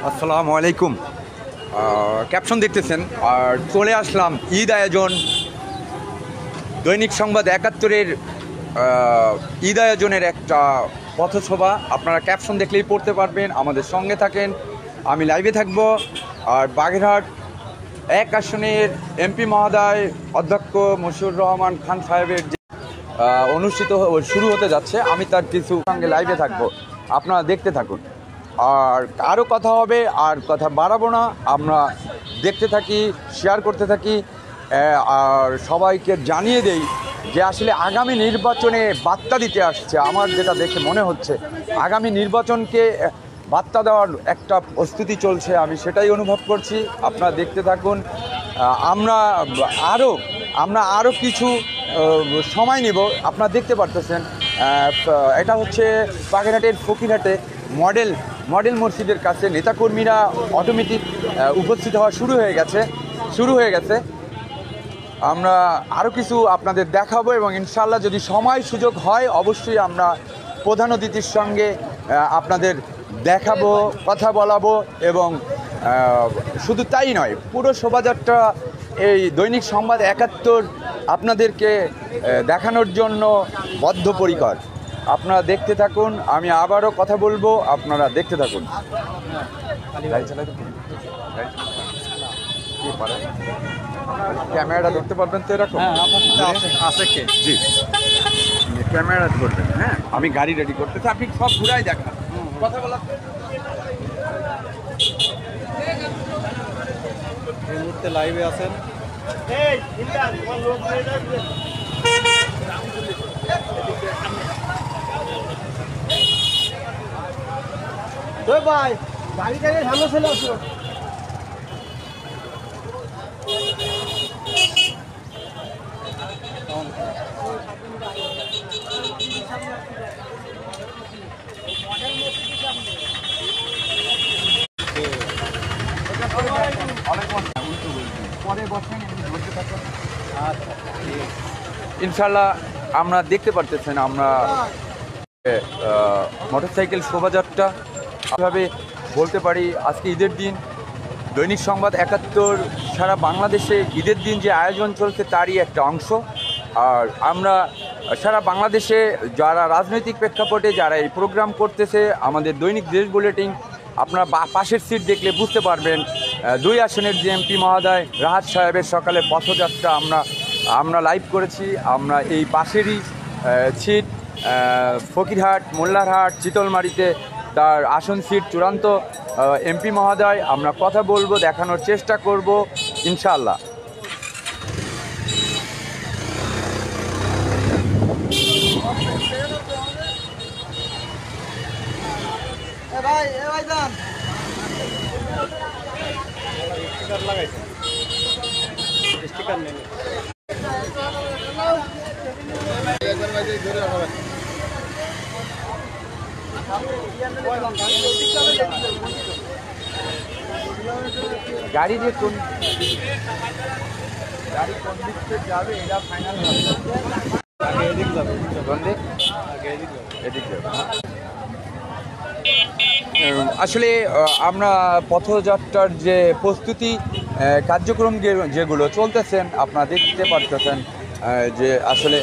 আসসালামু আলাইকুম। ক্যাপশন দেখতেছেন আর চলে আসলাম ঈদ আয়োজন দৈনিক সংবাদ ৭১-এর ঈদ আয়োজনের একটা পথসভা। আপনারা ক্যাপশন দেখলেই পড়তে পারবেন। আমাদের সঙ্গে থাকেন, আমি লাইভে থাকব। আর বাগেরহাট ১ আসনের এমপি মহোদয় অধ্যক্ষ মশিউর রহমান খান সাহেবের যে অনুষ্ঠিত শুরু হতে যাচ্ছে, আমি তার কিছু সঙ্গে লাইভে থাকব, আপনারা দেখতে থাকুন। আর আরও কথা হবে, আর কথা বাড়াবো না, আমরা দেখতে থাকি, শেয়ার করতে থাকি। আর সবাইকে জানিয়ে দেই যে আসলে আগামী নির্বাচনে বার্তা দিতে আসছে। আমার যেটা দেখে মনে হচ্ছে আগামী নির্বাচনকে বার্তা দেওয়ার একটা প্রস্তুতি চলছে, আমি সেটাই অনুভব করছি। আপনারা দেখতে থাকুন। আমরা আরও কিছু সময় নেব। আপনারা দেখতে পারতেছেন এটা হচ্ছে বাগেরহাটের ফকিরহাটে মডেল মসজিদের কাছে নেতাকর্মীরা অটোমেটিক উপস্থিত হওয়া শুরু হয়ে গেছে। আমরা আরও কিছু আপনাদের দেখাবো এবং ইনশাল্লাহ যদি সময় সুযোগ হয় অবশ্যই আমরা প্রধান অতিথির সঙ্গে আপনাদের দেখাবো, কথা বলাবো। এবং শুধু তাই নয়, পুরো শোভাযাত্রা এই দৈনিক সংবাদ ৭১ আপনাদেরকে দেখানোর জন্য বদ্ধপরিকর। আপনারা দেখতে থাকুন, আমি আবারও কথা বলবো, আপনারা দেখতে থাকুন। ক্যামেরাটা ধরতে পারবেন তো এরকম? আছে কে? জি, ক্যামেরা ধরবেন। হ্যাঁ, আমি গাড়ি রেডি করতেছি, আপনি সব ঘুরাই দেখান, কথা বলা। এই মুহূর্তে লাইভে আছেন। ভাই গাড়ি সামনে চলে আসো। ইনশাল্লাহ আমরা দেখতে পারতেছেন, আমরা মোটরসাইকেল শোভাযাত্রা এভাবে বলতে পারি। আজকে ঈদের দিন, দৈনিক সংবাদ ৭১ সারা বাংলাদেশে ঈদের দিন যে আয়োজন চলছে তারই একটা অংশ। আর আমরা সারা বাংলাদেশে যারা রাজনৈতিক প্রেক্ষাপটে যারা এই প্রোগ্রাম করতেছে, আমাদের দৈনিক দেশ বুলেটিন আপনারা পাশের সিট দেখলে বুঝতে পারবেন। ২ আসনের যে এমপি মহোদয় রাহাত সাহেবের সকালে পথযাত্রা আমরা লাইভ করেছি। আমরা এই পাশেরই সিট ফকিরহাট, মোল্লারহাট, চিতলমারিতে তার আসন সিট চূড়ান্ত এমপি মহোদয়। আমরা কথা বলবো, দেখানোর চেষ্টা করব ইনশাআল্লাহ। স্টিকার লাগাইছে, স্টিকার নেই। গাড়ি কোন দিকে যাবে এটা ফাইনাল হবে। আগে এদিক যাবে, এদিক যাবে। আসলে আমরা পথযাত্রার যে প্রস্তুতি কার্যক্রম যেগুলো চলতেছেন আপনারা দেখতে পারতেছেন যে আসলে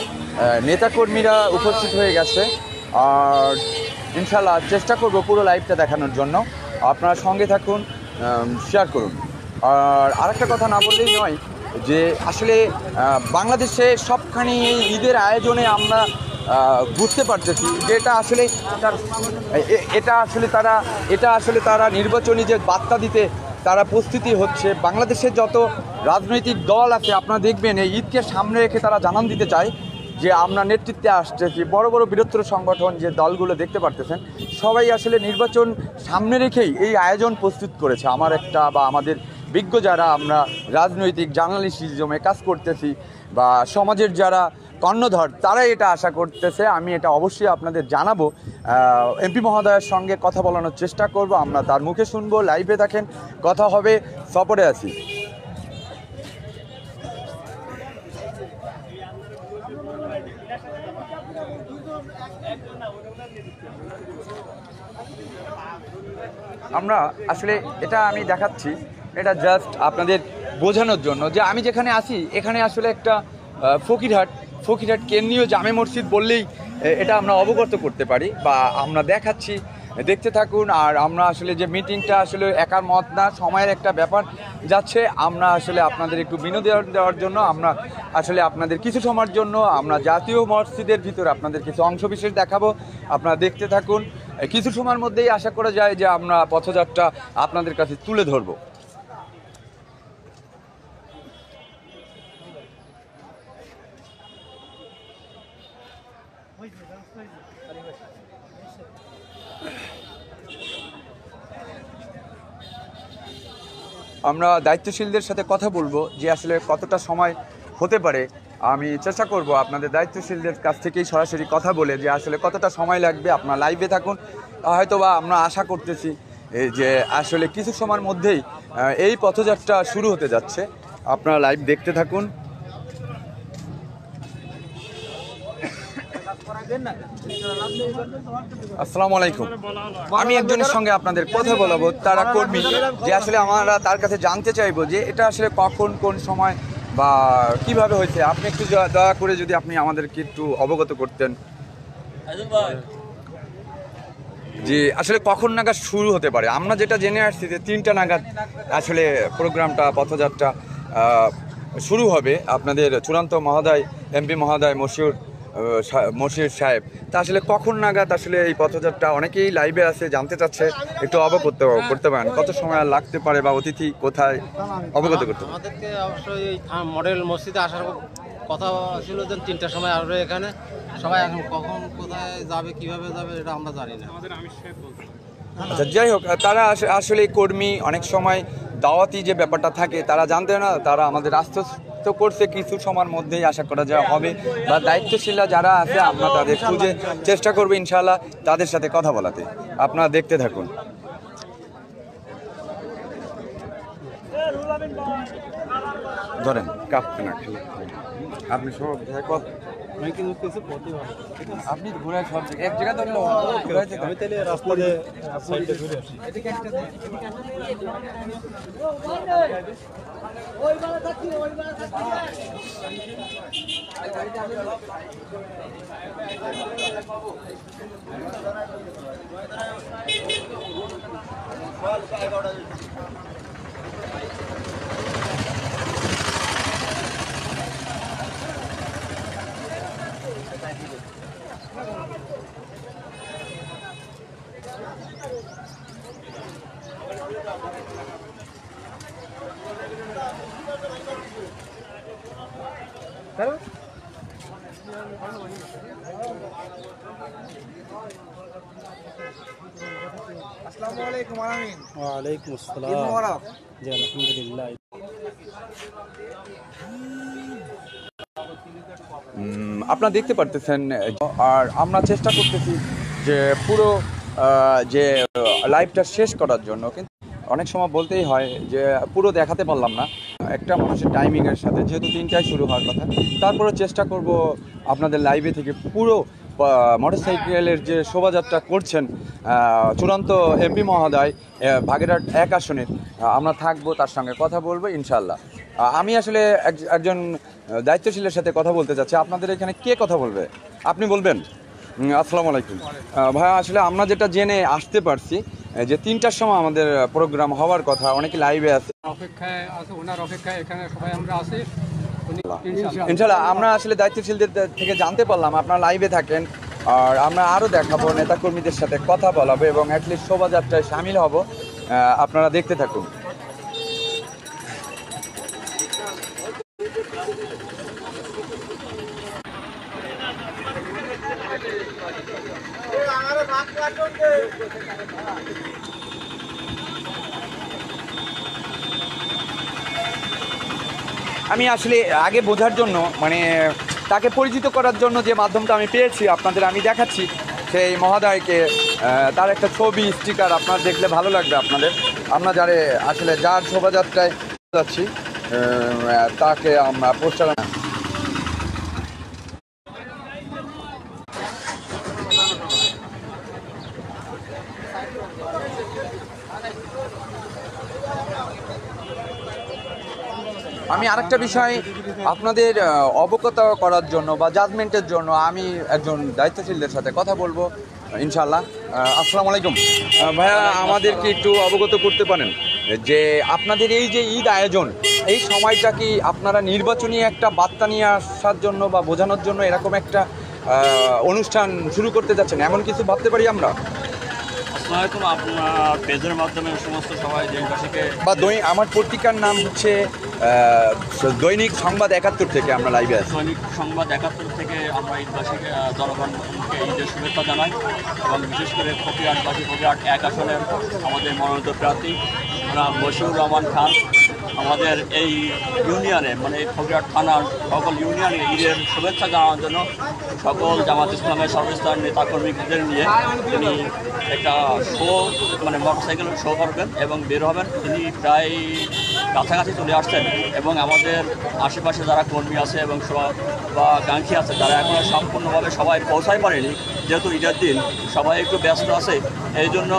নেতাকর্মীরা উপস্থিত হয়ে গেছে। আর ইনশাল্লাহ চেষ্টা করব পুরো লাইভটা দেখানোর জন্য। আপনারা সঙ্গে থাকুন, শেয়ার করুন। আর আরেকটা কথা না বললেই নয় যে আসলে বাংলাদেশে সবখানি এই ঈদের আয়োজনে আমরা বুঝতে পারতেছি যে এটা আসলে তারা নির্বাচনী যে বার্তা দিতে তারা প্রস্তুতি হচ্ছে। বাংলাদেশের যত রাজনৈতিক দল আছে আপনারা দেখবেন এই ঈদকে সামনে রেখে তারা জানান দিতে চায় যে আমরা নেতৃত্বে আসতেছি। বড় বড় বৃহত্তর সংগঠন যে দলগুলো দেখতে পারতেছেন সবাই আসলে নির্বাচন সামনে রেখেই এই আয়োজন প্রস্তুত করেছে। আমাদের বিজ্ঞ যারা আমরা রাজনৈতিক জার্নালিজমে কাজ করতেছি বা সমাজের যারা কর্ণধর তারাই এটা আশা করতেছে। আমি এটা অবশ্যই আপনাদের জানাবো। এমপি মহোদয়ের সঙ্গে কথা বলানোর চেষ্টা করব, আমরা তার মুখে শুনবো। লাইভে দেখেন, কথা হবে, সপোর্টে আছি। আমরা আসলে এটা আমি দেখাচ্ছি, এটা জাস্ট আপনাদের বোঝানোর জন্য যে আমি যেখানে আসি এখানে আসলে একটা ফকিরহাট কেন্দ্রীয় জামে মসজিদ বললেই এটা আমরা অবগত করতে পারি বা আমরা দেখাচ্ছি। দেখতে থাকুন। আর আমরা আসলে যে মিটিংটা আসলে একার মত না, সময়ের একটা ব্যাপার যাচ্ছে। আমরা আসলে আপনাদের একটু বিনোদন দেওয়ার জন্য আমরা আসলে আপনাদের কিছু সময়ের জন্য আমরা জাতীয় মসজিদের ভিতরে আপনাদের কিছু অংশবিশেষ দেখাবো। আপনারা দেখতে থাকুন। কিছু সময়ের মধ্যেই আশা করা যায় যে আমরা পথযাত্রা আপনাদের কাছে তুলে ধরবো। আমরা দায়িত্বশীলদের সাথে কথা বলবো যে আসলে কতটা সময় হতে পারে। আমি চেষ্টা করব আপনাদের দায়িত্বশীলদের কাছ থেকেই সরাসরি কথা বলে যে আসলে কতটা সময় লাগবে। আপনারা লাইভে থাকুন। হয়তোবা আমরা আশা করতেছি যে আসলে কিছু সময়ের মধ্যেই এই পথযাত্রা শুরু হতে যাচ্ছে। আপনারা লাইভ দেখতে থাকুন। আসসালামু আলাইকুম। আমি একজনের সঙ্গে আপনাদের কথা বলাবো, তারা কর্মী, যে আসলে আমরা তার কাছে জানতে চাইবো যে এটা আসলে কখন কোন সময় বা কিভাবে হয়েছে। আপনি একটু দয়া করে যদি আপনি আমাদেরকে একটু অবগত করতেন যে আসলে কখন নাগাদ শুরু হতে পারে। আমরা যেটা জেনে আসছি যে 3টা নাগাদ আসলে প্রোগ্রামটা পথযাত্রা শুরু হবে। আপনাদের চূড়ান্ত মহোদয় এমপি মহোদয় মশিউর সাহেব, তা আসলে কখন নাগাদ আসলে এই পথযাত্রা, অনেকেই লাইভে আছে জানতে চাচ্ছে, একটু অবগত করতে পারেন কত সময় লাগতে পারে বা অতিথি কোথায় অবগত করতে পারেন? আমাদেরকে অবশ্যই এই মডেল মসজিদে আসার কথা ছিল যে 3টার সময় আসবে এখানে সবাই। এখন কখন কোথায় যাবে কিভাবে যাবে এটা আমরা জানি না। আচ্ছা, যাই হোক, তারা আসলে কর্মী, অনেক সময় দাওয়াতি যে ব্যাপারটা থাকে তারা জানতে না, তারা আমাদের আশ্বস্ত করছে কিছু সময়ের মধ্যেই আশা করা যায় হবে। বা দায়িত্বশীলরা যারা আছে আমরা তাদের খুঁজে চেষ্টা করবো ইনশাআল্লাহ তাদের সাথে কথা বলাতে। আপনারা দেখতে থাকুন। ধরেন কাঁপতে না, আপনি সব আপনি ঘুরে সব এক জায়গায় ধরলো আমি তাহলে রাস্তাতে সাইডে ঘুরে আসি। আসসালামু আলাইকুম আলামিন। ওয়ালাইকুম আসসালাম। ঈদ মোবারক। জি আলহামদুলিল্লাহ। আপনারা দেখতে পারতেছেন। আর আমরা চেষ্টা করতেছি যে পুরো যে লাইভটা শেষ করার জন্য, কিন্তু অনেক সময় বলতেই হয় যে পুরো দেখাতে পারলাম না একটা মানুষের টাইমিংয়ের সাথে, যেহেতু 3টায় শুরু হওয়ার কথা। তারপরে চেষ্টা করব আপনাদের লাইভে থেকে পুরো মোটরসাইকেলের যে শোভাযাত্রা করছেন চূড়ান্ত এমপি মহোদয় বাগেরহাট 1 আসনের, আমরা থাকবো, তার সঙ্গে কথা বলবো ইনশাল্লাহ। আমি আসলে একজন দায়িত্বশীলের সাথে কথা বলতে চাচ্ছি। আপনাদের এখানে কে কথা বলবে? আপনি বলবেন। আসসালামু আলাইকুম ভাইয়া, আসলে আমরা যেটা জেনে আসতে পারছি যে 3টার সময় আমাদের প্রোগ্রাম হওয়ার কথা, অনেকে লাইভে আছে, অপেক্ষায় আছে, ওনার অপেক্ষায় এখানে সবাই আমরা আছি। ইনশাল্লাহ। আমরা আসলে দায়িত্বশীলদের থেকে জানতে পারলাম আপনারা লাইভে থাকেন। আর আমরা আরও দেখাবো, নেতাকর্মীদের সাথে কথা বলাবো এবং অ্যাটলিস্ট শোভাযাত্রায় সামিল হব। আপনারা দেখতে থাকুন। আমি আসলে আগে বোঝার জন্য, মানে তাকে পরিচিত করার জন্য যে মাধ্যমটা আমি পেয়েছি আপনাদের আমি দেখাচ্ছি। সেই মহোদয়কে, তার একটা ছবি, স্টিকার আপনারা দেখলে ভালো লাগবে আপনাদের। আমরা আসলে যার শোভাযাত্রায় যাচ্ছি তাকে আমরা পোস্টার। আমি আরেকটা বিষয় আপনাদের অবগত করার জন্য বা জাজমেন্টের জন্য আমি একজন দায়িত্বশীলদের সাথে কথা বলবো ইনশাল্লাহ। আসসালামু আলাইকুম ভাইয়া, আমাদেরকে একটু অবগত করতে পারেন যে আপনাদের এই যে ঈদ আয়োজন, এই সময়টা কি আপনারা নির্বাচনী একটা বার্তা নিয়ে আসার জন্য বা বোঝানোর জন্য এরকম একটা অনুষ্ঠান শুরু করতে যাচ্ছেন, এমন কিছু ভাবতে পারি আমরা? আসসালামাইকুম, আপনার পেজের মাধ্যমে সমস্ত সবাই দেশবাসীকে বা আমার পত্রিকার নাম হচ্ছে দৈনিক সংবাদ ৭১ থেকে আমরা লাইভে আছি। দৈনিক সংবাদ ৭১ থেকে আমরা ঈদবাসীকে জনগণকে ঈদের শুভেচ্ছা জানাই এবং বিশেষ করে ফকিরহাটবাসী, ফকিরহাট ১ আসনের আমাদের মনোনীত প্রার্থী জনাব বশিউর রহমান খান আমাদের এই ইউনিয়নে মানে ফকিরহাট থানার সকল ইউনিয়নে ঈদের শুভেচ্ছা জানানোর জন্য সকল জামাত ইসলামের সর্বস্তরের নেতাকর্মীদের নিয়ে তিনি একটা শো মানে মোটরসাইকেল শো করবেন এবং বের হবেন। তিনি প্রায় কাছাকাছি চলে আসছেন এবং আমাদের আশেপাশে যারা কর্মী আছে এবং বা কাঙ্ক্ষী আছে তারা এখনও সম্পূর্ণভাবে সবাই পৌঁছাই পারেনি, যেহেতু ঈদের দিন সবাই একটু ব্যস্ত আছে। এই জন্য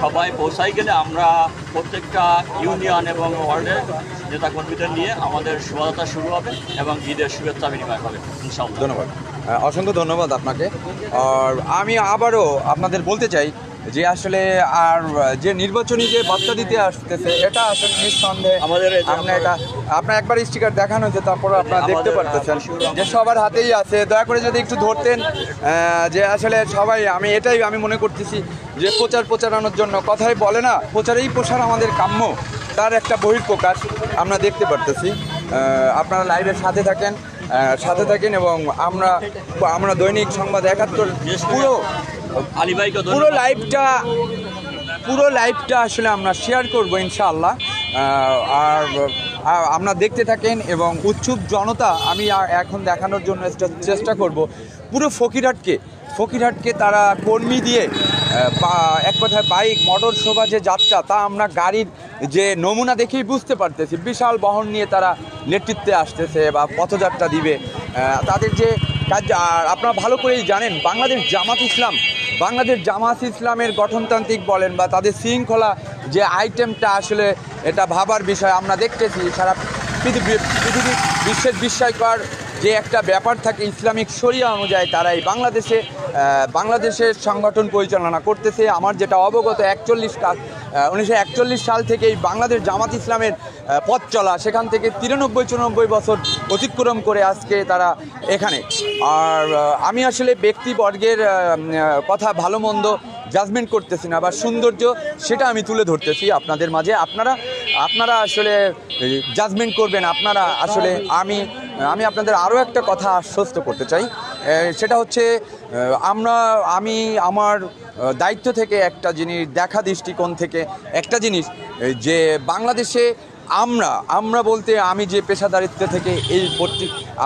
সবাই পৌঁছাই গেলে আমরা প্রত্যেকটা ইউনিয়ন এবং ওয়ার্ডের নেতাকর্মীদের নিয়ে আমাদের শোভাযাত্রা শুরু হবে এবং ঈদের শুভেচ্ছা বিনিময় হবে ইনশাআল্লাহ। ধন্যবাদ, অসংখ্য ধন্যবাদ আপনাকে। আর আমি আবারও আপনাদের বলতে চাই যে আসলে আর যে নির্বাচনী যে বার্তা দিতে আসতেছে এটা আসলে নিঃসন্দেহে আমাদের আপনার একবার স্টিকার দেখানো হয়েছে, তারপরে আপনারা দেখতে পারতেছেন যে সবার হাতেই আছে। দয়া করে যদি একটু ধরতেন যে আসলে সবাই, আমি মনে করতেছি যে প্রচারানোর জন্য কথাই বলে না, প্রচারেই প্রসার আমাদের কাম্য, তার একটা বহিঃপ্রকাশ আমরা দেখতে পারতেছি। আপনারা লাইভের সাথে থাকেন এবং আমরা দৈনিক সংবাদ ৭১ পুরো লাইভটা আসলে আমরা শেয়ার করবো ইনশাআল্লাহ। আর আমরা দেখতে থাকেন এবং উৎসুক জনতা আমি এখন দেখানোর জন্য চেষ্টা করব পুরো ফকিরহাটকে তারা কর্মী দিয়ে এক কথায় বাইক মোটর শোভা যে যাত্রা, তা আমরা গাড়ির যে নমুনা দেখেই বুঝতে পারতেছি। বিশাল বহন নিয়ে তারা নেতৃত্বে আসতেছে বা পথযাত্রা দিবে তাদের যে কাজ। আর আপনারা ভালো করেই জানেন বাংলাদেশ জামাত ইসলামের গঠনতান্ত্রিক বলেন বা তাদের শৃঙ্খলা যে আইটেমটা আসলে এটা ভাবার বিষয়। আমরা দেখতেছি সারা বিশ্বের বিস্ময়কর যে একটা ব্যাপার থাকে ইসলামিক শরিয়া অনুযায়ী তারা এই বাংলাদেশের সংগঠন পরিচালনা করতেছে। আমার যেটা অবগত 1941 সাল থেকে এই বাংলাদেশ জামাত ইসলামের পথ চলা, সেখান থেকে 93-94 বছর অতিক্রম করে আজকে তারা এখানে। আর আমি আসলে ব্যক্তিবর্গের কথা ভালো মন্দ জাজমেন্ট করতেছি না বা সৌন্দর্য সেটা আমি তুলে ধরতেছি আপনাদের মাঝে। আপনারা আসলে জাজমেন্ট করবেন। আপনারা আসলে আমি আপনাদের আরও একটা কথা আশ্বস্ত করতে চাই, সেটা হচ্ছে আমি আমার দায়িত্ব থেকে একটা জিনিস দেখা দৃষ্টিকোণ থেকে একটা জিনিস যে বাংলাদেশে আমরা বলতে আমি যে পেশাদারিত্ব থেকে এই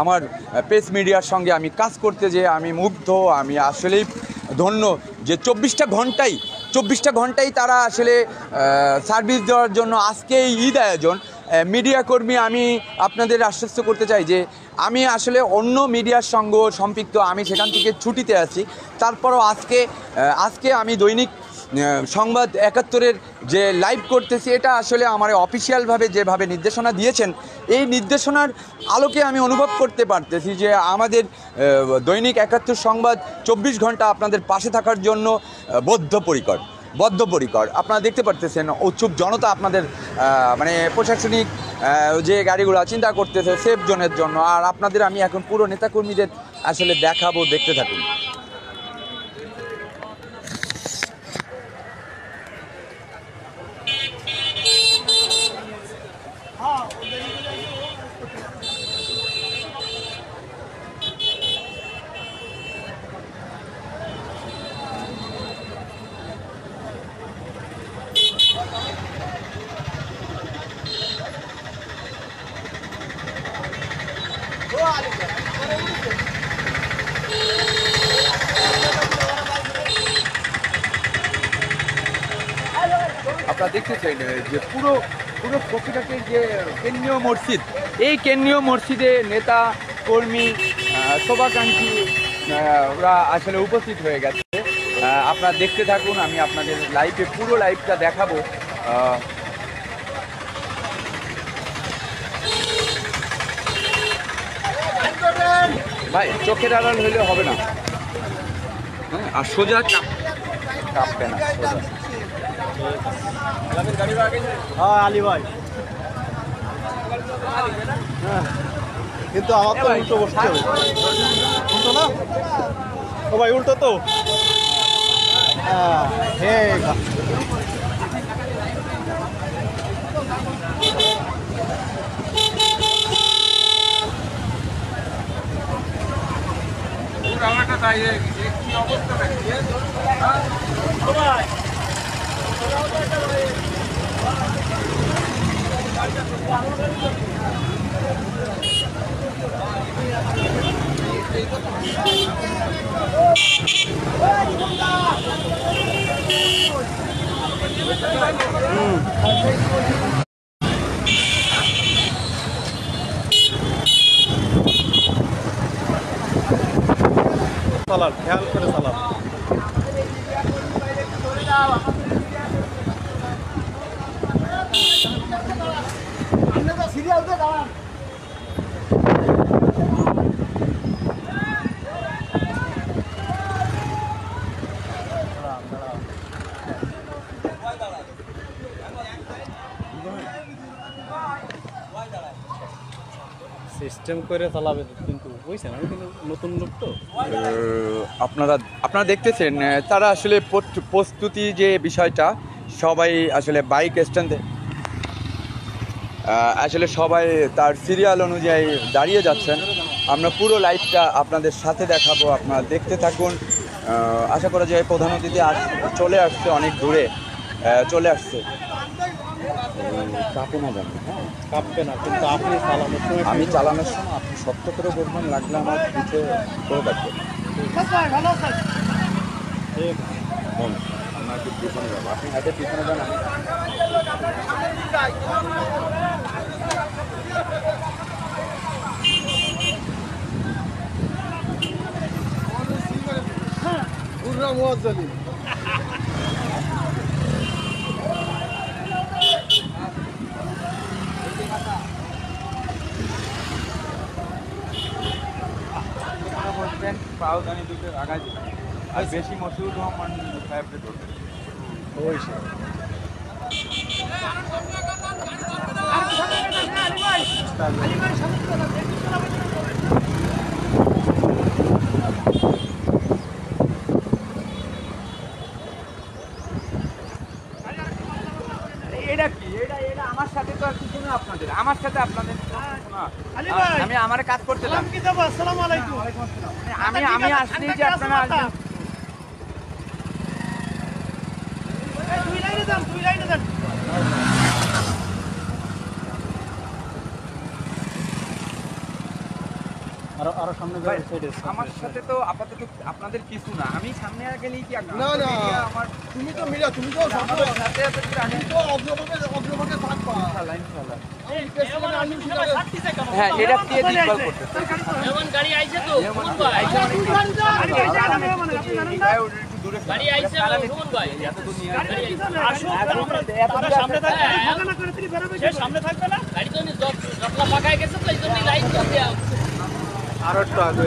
আমার প্রেস মিডিয়ার সঙ্গে আমি কাজ করতে যে আমি মুগ্ধ, আমি আসলেই ধন্য যে 24টা ঘন্টাই তারা আসলে সার্ভিস দেওয়ার জন্য আজকে এই ঈদ আয়োজন। মিডিয়া কর্মী আমি আপনাদের আশ্বস্ত করতে চাই যে আমি আসলে অন্য মিডিয়ার সঙ্গে সম্পৃক্ত, আমি সেখান থেকে ছুটিতে আছি। তারপরও আজকে আমি দৈনিক সংবাদ ৭১-এর যে লাইভ করতেছি এটা আসলে আমার অফিসিয়ালভাবে যেভাবে নির্দেশনা দিয়েছেন এই নির্দেশনার আলোকে আমি অনুভব করতে পারতেছি যে আমাদের দৈনিক ৭১ সংবাদ 24 ঘন্টা আপনাদের পাশে থাকার জন্য বদ্ধপরিকর। আপনারা দেখতে পারতেছেন উৎসুক জনতা আপনাদের মানে প্রশাসনিক যে গাড়িগুলো চিন্তা করতেছে সেফ জোনের জন্য। আর আপনাদের আমি এখন পুরো নেতাকর্মীদের আসলে দেখাবো, দেখতে থাকুন। আপনারা দেখতেছেন যে পুরো ফকিরহাটের যে কেন্দ্রীয় মসজিদ, এই কেন্দ্রীয় মসজিদে নেতা কর্মী শোভাকাঙ্ক্ষী ওরা আসলে উপস্থিত হয়ে গেছে। আপনারা দেখতে থাকুন, আমি আপনাদের পুরো লাইভটা দেখাবো ভাই চোখের আড়াল হইলে হবে না, হ্যাঁ, আর সোজা কাঁপবে না সোজা। হ্যাঁ আলী ভাই, হ্যাঁ, কিন্তু আমার তো উল্টো বসতে হবে। উল্টো না ও ভাই, উল্টো তো। হ্যাঁ ঠিক আছে। চালান, খেয়াল করে চালান। সিস্টেম করে চালাবে কিন্তু, বুঝছেন, আমি কিন্তু নতুন লোক তো। আপনারা দেখতেছেন তারা আসলে প্রস্তুতি যে বিষয়টা, সবাই আসলে বাইক স্ট্যান্ডে আসলে সবাই তার সিরিয়াল অনুযায়ী দাঁড়িয়ে যাচ্ছেন। আমরা পুরো লাইভটা আপনাদের সাথে দেখাবো, আপনারা দেখতে থাকুন। আশা করা যায় প্রধান অতিথি চলে আসছে, অনেক দূরে চলে আসছে। কাঁপে না জানি, হ্যাঁ কাঁপবে না, কিন্তু আপনি চালানোর সময় আমি চালানোর সময় আপনি শক্ত করে বলবেন, লাগলে আমার পিঠে করে রাখবেন। ঠিক আমরা একটু পিছনে যাবো, আপনি হাতে পিছনে যান। বলবেন পাওদানি দুটো আগায় দিবেন, আর বেশি মসুর রহমান সাহেবকে ধরবেন। ওই সে এটা কি, এটা আমার সাথে তো আর কিছু না, আপনাদের আমার সাথে আপনাদের আমি আমার কাজ করতে চাই। আসসালামু আলাইকুম। আমি আসছি যে আপনারা আসবেন। দুই লাইনে যান, দুই লাইনে যান। আরো সামনে ভাই, সাইডে আমার সাথে তো আপাতত আপনাদের কিছু না, আমি সামনে গেলেই কি না না, আমার তুমি তো মিলা, তুমি তো আমাদের সাথে আছে কি আগে তো অগ্রভাগে থাকবা। ইনশাআল্লাহ ইনশাআল্লাহ। আমি হ্যাঁ, এটা দিয়ে দেখভাল করতে এমন গাড়ি আইছে তো সুমন ভাই গাড়ি আইছে সুমন ভাই সামনে থাকবে না গাড়ি তো জটলা পাকায় গেছে তো এই জন্য লাইট করে দেয়া আরো একটু আগে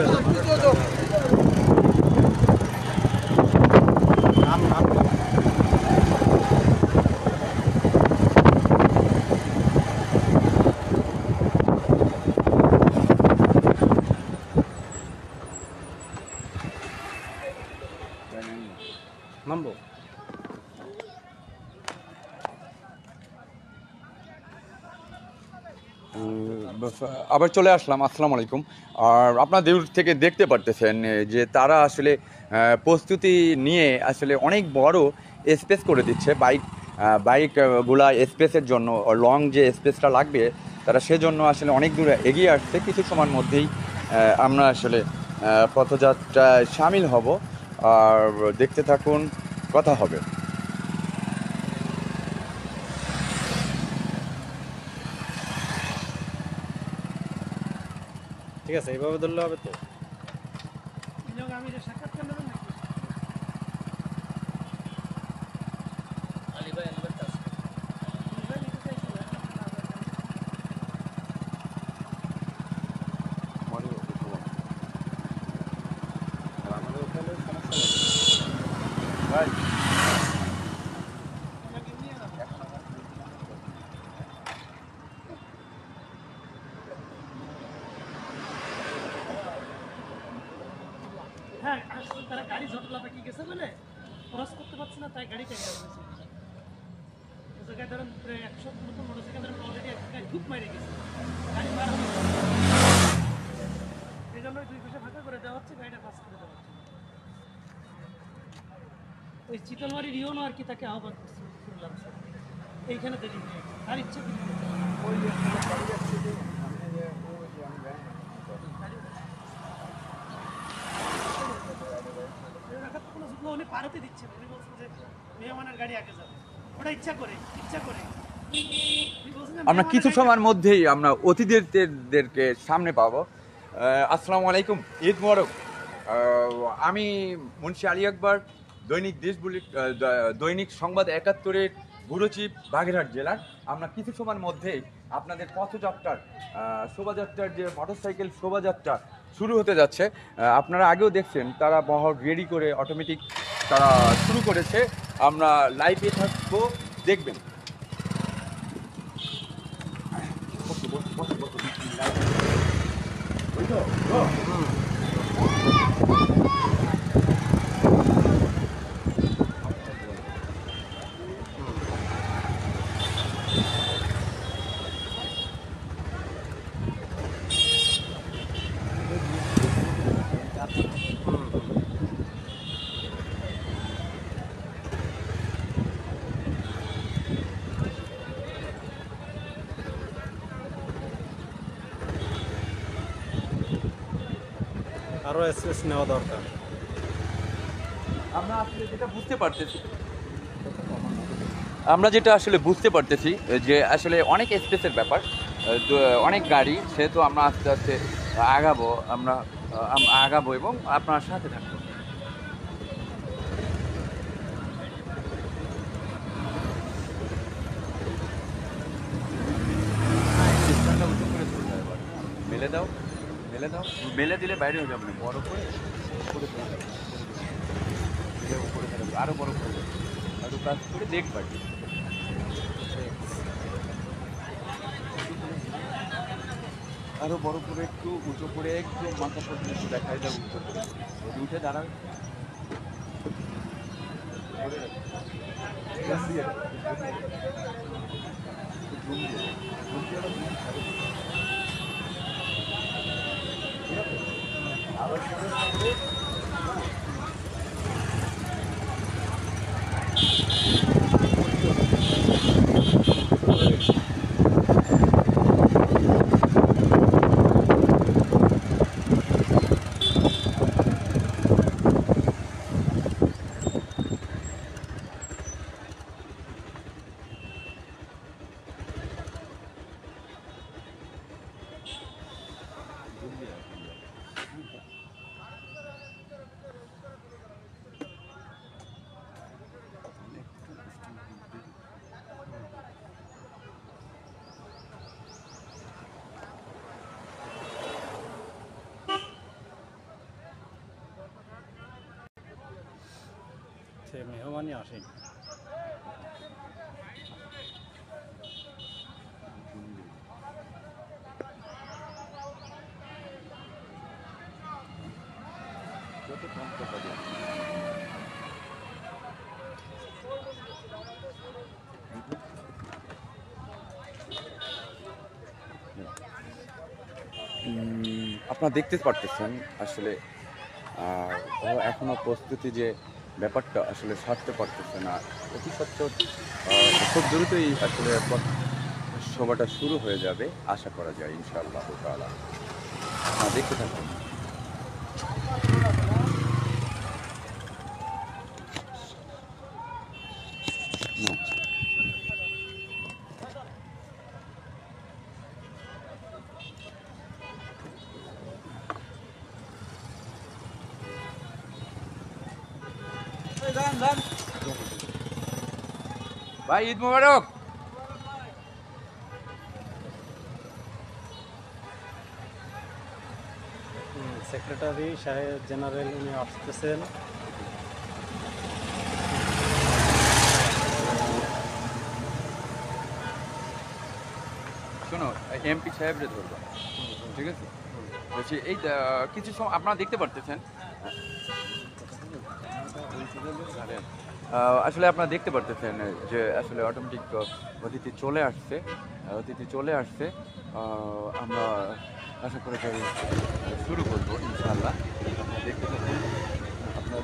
নামবো। আবার চলে আসলাম। আসসালামু আলাইকুম। আর আপনারা দূর থেকে দেখতে পারতেছেন যে তারা আসলে প্রস্তুতি নিয়ে আসলে অনেক বড় স্পেস করে দিচ্ছে বাইকগুলা স্পেসের জন্য, লং যে স্পেসটা লাগবে তারা সেজন্য আসলে অনেক দূরে এগিয়ে আসছে। কিছু সময়ের মধ্যেই আমরা আসলে পথযাত্রায় সামিল হব, আর দেখতে থাকুন, কথা হবে। ঠিক আছে, এইভাবে ধরলে হবে তো। আলী ভাই আলী ভাই তারা গাড়ি ঝটলা পাকিয়ে গেছে বলে ক্রস করতে পারছে না, তাই গাড়ি টেনে গেছে। ওই জায়গায় ধরেন প্রায় 100 মতো মোটরসাইকেল ধরেন অলরেডি একটা গাড়ি খুব মাইরে গেছে, গাড়ি পার হবে না। এই জন্য দুই পাশে ফাঁকা করে দেওয়া হচ্ছে, গাড়িটা পাস করে দেওয়া হচ্ছে। ওই চিতলমারি রিওনও আর কি তাকে আহ্বান করছে শুনলাম স্যার, এইখানে দেরি হয়ে গেছে, তার ইচ্ছে কি উনি পার হতে দিচ্ছে না, উনি বলছেন যে মেহমানের গাড়ি আগে যাবে, ওটা ইচ্ছা করে উনি বলছেন যে আমরা কিছু সময়ের মধ্যেই আমরা অতিথিদেরকে সামনে পাবো। আসসালামু আলাইকুম, ঈদ মোবারক। আমি মুন্সি আলী আকবর, দৈনিক সংবাদ ৭১-এর ব্যুরো চিফ, বাগেরহাট জেলার। আমরা কিছু সময়ের মধ্যেই আপনাদের পথযাত্রার শোভাযাত্রার যে মোটরসাইকেল শোভাযাত্রা শুরু হতে যাচ্ছে, আপনারা আগেও দেখছেন তারা বহর রেডি করে অটোমেটিক তারা শুরু করেছে। আমরা লাইভে থাকবো, দেখবেন। আরও স্পেস নেওয়া দরকার। আমরা আসলে যেটা বুঝতে পারতেছি যে আসলে অনেক স্পেসের ব্যাপার, অনেক গাড়ি, সেহেতু আমরা আস্তে আস্তে আগাবো এবং আপনার সাথে থাকবো। মেলে দিলে বাইরে হয়ে যাবে না, বড় করে আরো বড় করে আরো কাজ করে দেখবা। আরো বড় করে একটু উঁচু করে একটু মাথা পর্যন্ত দেখাই যাবে, উঁচু করে উঠে দাঁড়াবে। সে মেহমানই আসেনি। আপনারা দেখতে পারতেছেন আসলে এখনো প্রস্তুতি যে ব্যাপারটা আসলে সারতে পারতেছে না, অতি সত্ত্বেও খুব দ্রুতই আসলে সভাটা শুরু হয়ে যাবে আশা করা যায় ইনশাআল্লাহ তাআলা। দেখতে থাকুন। ভাই ঈদ মোবারক। সেক্রেটারি সাহেব জেনারেল উনি আসতেছেন। শোনো, এমপি সাহেবরে ধরবো, ঠিক আছে? বলছি এই কিছু সময় আপনারা দেখতে পারতেছেন আসলে আপনারা দেখতে পারতেছেন যে আসলে অটোমেটিক অতিথি চলে আসছে, আমরা আশা করে যাই শুরু করবো ইনশাআল্লাহ। দেখতে থাকুন আপনারা।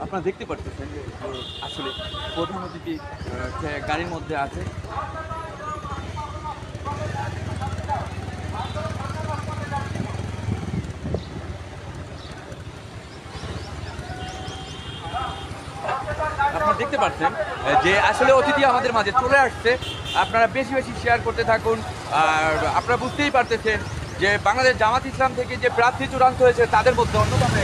আপনারা দেখতে পারতেছেন যে আসলে প্রধান অতিথি গাড়ির মধ্যে আছে। আপনারা দেখতে পাচ্ছেন যে আসলে অতিথি আমাদের মাঝে চলে আসছে। আপনারা বেশি বেশি শেয়ার করতে থাকুন। আর আপনারা বুঝতেই পারতেছেন যে বাংলাদেশ জামাত ইসলাম থেকে যে প্রার্থী চূড়ান্ত হয়েছে তাদের মধ্যে অন্যতম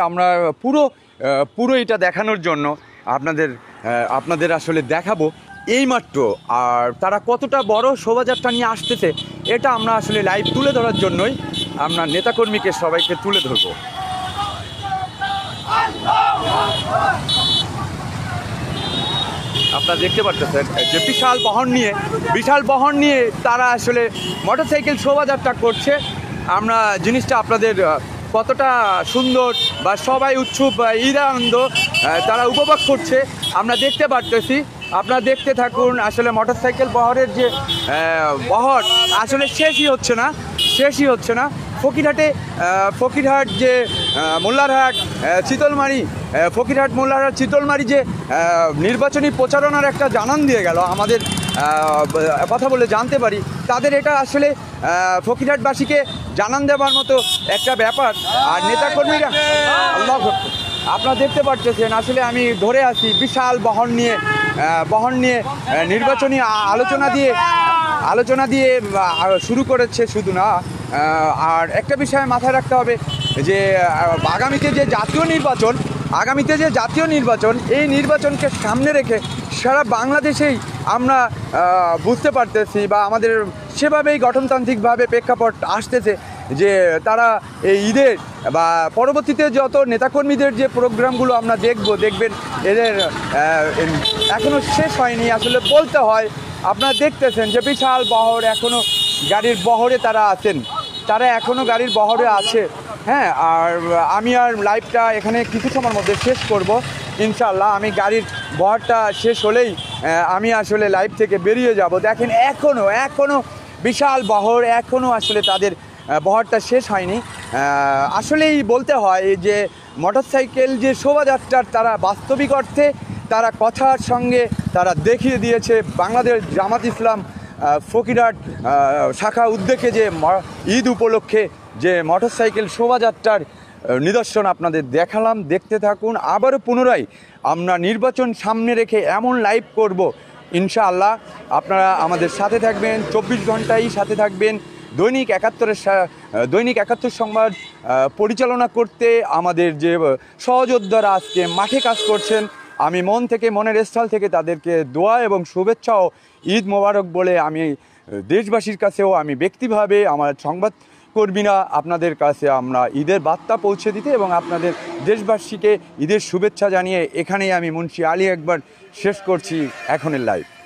আমরা পুরো এটা দেখানোর জন্য আপনাদের আসলে দেখাবো এইমাত্র। আর তারা কতটা বড় শোভাযাত্রা নিয়ে আসতেছে এটা আমরা আসলে লাইভ তুলে ধরার জন্যই আমরা নেতাকর্মীকে সবাইকে তুলে ধরবো। আপনারা দেখতে পাচ্ছেন যে বিশাল বহন নিয়ে তারা আসলে মোটরসাইকেল শোভাযাত্রা করছে। আমরা জিনিসটা আপনাদের কতটা সুন্দর বা সবাই উৎসুক বা ঈদ আনন্দ তারা উপভোগ করছে আমরা দেখতে পারতেছি। আপনারা দেখতে থাকুন। আসলে মোটরসাইকেল বহরের যে বহর আসলে শেষই হচ্ছে না। ফকিরহাট যে মোল্লারহাট চিতলমারি যে নির্বাচনী প্রচারণার একটা জানান দিয়ে গেল আমাদের কথা বলে জানতে পারি, তাদের এটা আসলে ফকিরহাটবাসীকে জানান দেওয়ার মতো একটা ব্যাপার। আর নেতাকর্মীরা আপনারা দেখতে পাচ্ছেন আসলে আমি ধরে আছি বিশাল বহন নিয়ে নির্বাচনী আলোচনা দিয়ে শুরু করেছে। শুধু না, আর একটা বিষয় মাথায় রাখতে হবে যে আগামীতে যে জাতীয় নির্বাচন এই নির্বাচনকে সামনে রেখে সারা বাংলাদেশেই আমরা বুঝতে পারতেছি বা আমাদের সেভাবেই গঠনতান্ত্রিকভাবে প্রেক্ষাপট আসতেছে যে তারা এই ঈদের বা পরবর্তীতে যত নেতাকর্মীদের যে প্রোগ্রামগুলো আমরা দেখবেন এদের এখনও শেষ হয়নি। আসলে বলতে হয় আপনারা দেখতেছেন যে বিশাল বহর এখনও গাড়ির বহরে তারা এখনও গাড়ির বহরে আছে। হ্যাঁ, আর আমি আর লাইভটা এখানে কিছু সময়ের মধ্যে শেষ করব ইনশাআল্লাহ। আমি গাড়ির বহরটা শেষ হলেই আমি আসলে লাইভ থেকে বেরিয়ে যাব। দেখেন এখনও বিশাল বহর, এখনও আসলে তাদের বহরটা শেষ হয়নি। আসলেই বলতে হয় যে মোটরসাইকেল যে শোভাযাত্রার তারা বাস্তবিক অর্থে তারা কথার সঙ্গে তারা দেখিয়ে দিয়েছে বাংলাদেশ জামাত ইসলাম ফকিরহাট শাখা উদ্যোগে যে ঈদ উপলক্ষে যে মোটরসাইকেল শোভাযাত্রার নিদর্শন আপনাদের দেখালাম। দেখতে থাকুন। আবারও পুনরায় আমরা নির্বাচন সামনে রেখে এমন লাইভ করব ইনশাআল্লাহ। আপনারা আমাদের সাথে থাকবেন, 24 ঘন্টাই সাথে থাকবেন। দৈনিক 71 সংবাদ পরিচালনা করতে আমাদের যে সহযোদ্ধারা আজকে মাঠে কাজ করছেন আমি মন থেকে, মনের স্থল থেকে তাদেরকে দোয়া এবং শুভেচ্ছা ও ঈদ মোবারক বলে আমি দেশবাসীর কাছেও আমি ব্যক্তিভাবে আমার সংবাদকর্মীরা আপনাদের কাছে আমরা ঈদের বার্তা পৌঁছে দিতে এবং আপনাদের দেশবাসীকে ঈদের শুভেচ্ছা জানিয়ে এখানেই আমি মুন্সি আলী একবার শেষ করছি এখনের লাইভ।